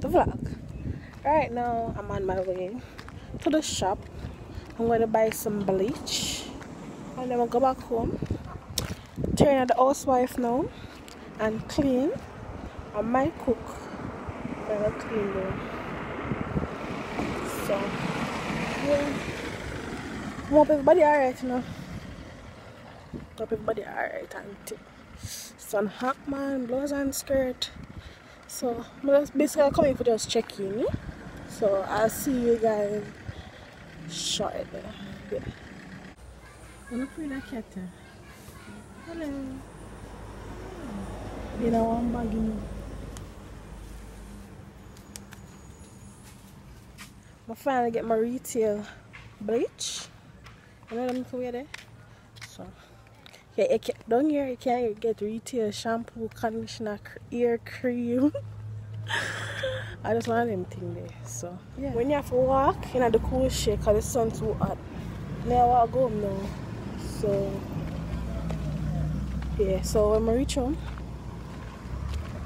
vlog. Right now I'm on my way to the shop. I'm going to buy some bleach and then I'll go back home, turn out the housewife now and clean. I might cook when I clean though. So yeah, hope everybody alright now. Hope everybody alright and sun hot man, blouse and skirt. So I'm just basically coming for just check in. So I'll see you guys shortly. Yeah. I'm afraid I can't. Hello. You know I'm bugging. I'm finally get my retail bleach. You know what I'm for there? So yeah, down here you can't get retail shampoo, conditioner, ear cream. I just want them thing there. So yeah. When you have to walk in the cool shade because the sun's too hot. Now I want to go home now. So yeah, so when I reach home,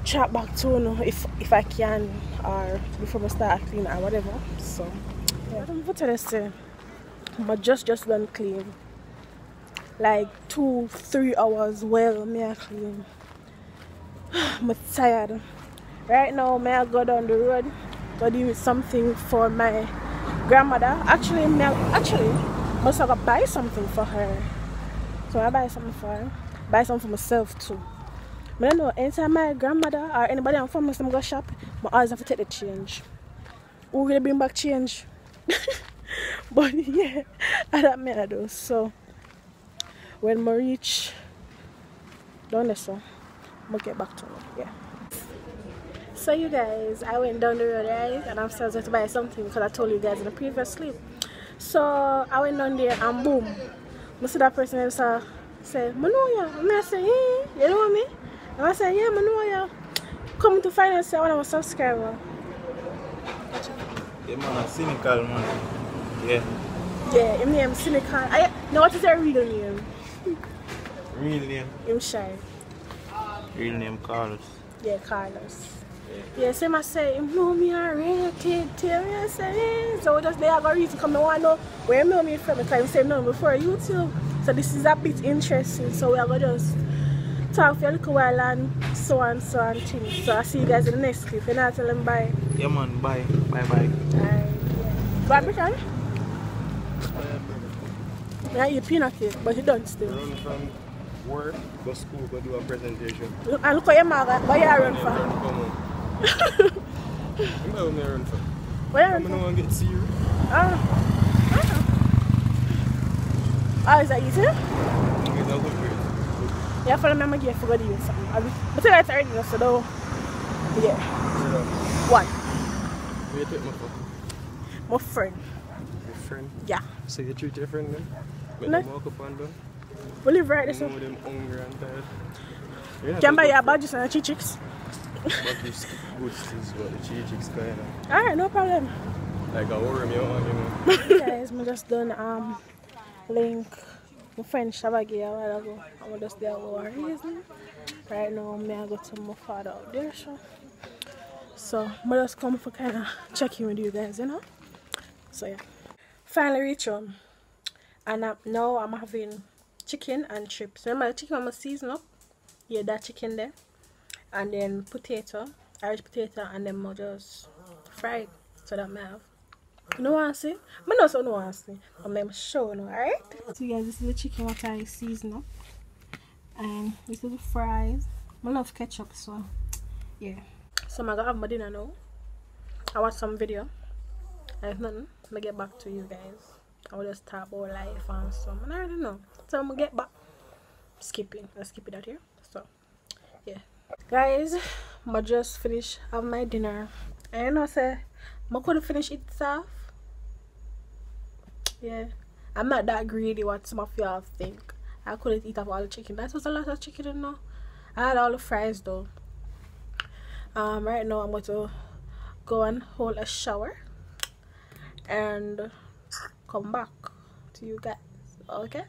chat back to you if I can, or before I start cleaning or whatever. So yeah, I'm going to say I just done clean. Like 2-3 hours well me I clean. I'm tired. Right now may I go down the road, go do something for my grandmother. Actually must have to buy something for her. So I buy something for her, buy something for myself too. I don't know, anytime my grandmother or anybody I'm from go shop, I always have to take the change. Who will bring back change? But yeah, I don't mean I do. So when I reach down there, so I'll get back to her. Yeah. So you guys, I went down the road, right? And I'm still going to buy something because I told you guys in the previous clip. So I went down there and boom, I see that person else say, I know you. I say, hey, you know me? And I say, yeah, I know you. Come to find out, say, I want a subscriber. Yeah, man, cynical, man. Yeah. Yeah, his name is Cynical. Now, what is your real name? Real name? I'm shy. Real name Carlos. Yeah, Carlos. Yeah, so I say, know me already, tell me I say, so just there I got reason to come and want to know where you know me from, because I say no before YouTube. So this is a bit interesting, so we are going to just talk for a little while and so on things. So I'll see you guys in the next clip. And I'll tell them bye. Yeah man, bye. Bye bye. Bye, Britain? Yeah, you peanut cake, but you don't still. Run from work, go to school, go do a presentation. And look at your mother, what you run for? You know what I run for? Where are you? I'm going to get to you. Oh, is that you too? Yeah, that look weird. Yeah, for the memory, I forgot to use something. But that's already, so though. Yeah. What? Where you take my phone? My friend. Your friend? Yeah. So you treat your friend then? Let No. them walk up and down? We live right there, You so. know them hungry and tired. Can buy your badges and chicks. But you skip good is what the chicks kind of. Alright, no problem. Like a worm, you know. Guys, I just done link my friend Shabagi a while ago. I'm just there over reason. Right now I go to my father out there, so I just come for kind of checking with you guys, you know. So yeah, finally reach home, and now I'm having chicken and chips. Remember the chicken I'm season up? Yeah, that chicken there, and then potato, Irish potato, and then I just fry it so that I have. You know what I say? I know so no one see. I'm sure no, alright? So guys, this is the chicken what I season up. And this is the fries. I love ketchup, so yeah. So I'm gonna have my dinner now. I watch some video. And if nothing, I'm gonna get back to you guys. I will just talk about life and some. And I don't know. So I'm gonna get back. Skipping. Let's skip it out here. So yeah. Guys, I just finished having my dinner. And you know say I couldn't finish it off. Yeah, I'm not that greedy what some of y'all think. I couldn't eat up all the chicken. That was a lot of chicken, you know. I had all the fries though. Right now I'm going to go and hold a shower and come back to you guys. Okay?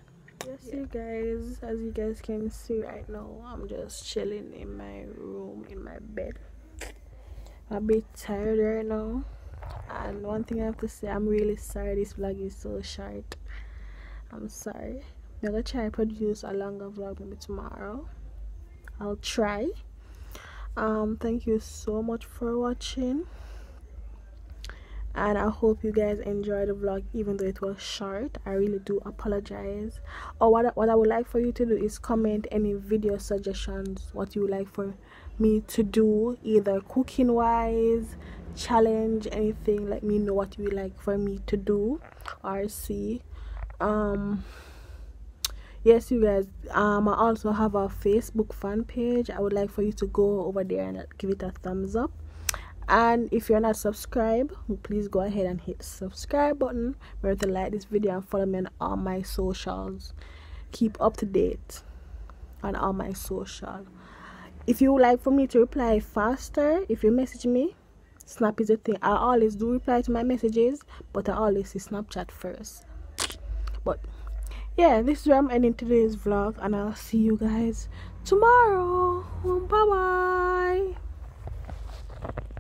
Yes, yeah. You guys, as you guys can see right now, I'm just chilling in my room, in my bed. a bit tired right now, and one thing I have to say, I'm really sorry this vlog is so short. I'm sorry. I'm gonna try to produce a longer vlog maybe tomorrow. I'll try. Thank you so much for watching, and I hope you guys enjoyed the vlog even though it was short. I really do apologize. Or what I would like for you to do is comment any video suggestions, what you would like for me to do, either cooking wise, challenge, anything. Let me know what you would like for me to do or see. Yes, you guys, I also have a Facebook fan page. I would like for you to go over there and give it a thumbs up. And if you're not subscribed, please go ahead and hit the subscribe button. Remember to like this video and follow me on all my socials. Keep up to date on all my social. If you would like for me to reply faster, if you message me, Snap is a thing. I always do reply to my messages, but I always see Snapchat first. But yeah, this is where I'm ending today's vlog, and I'll see you guys tomorrow. Bye bye.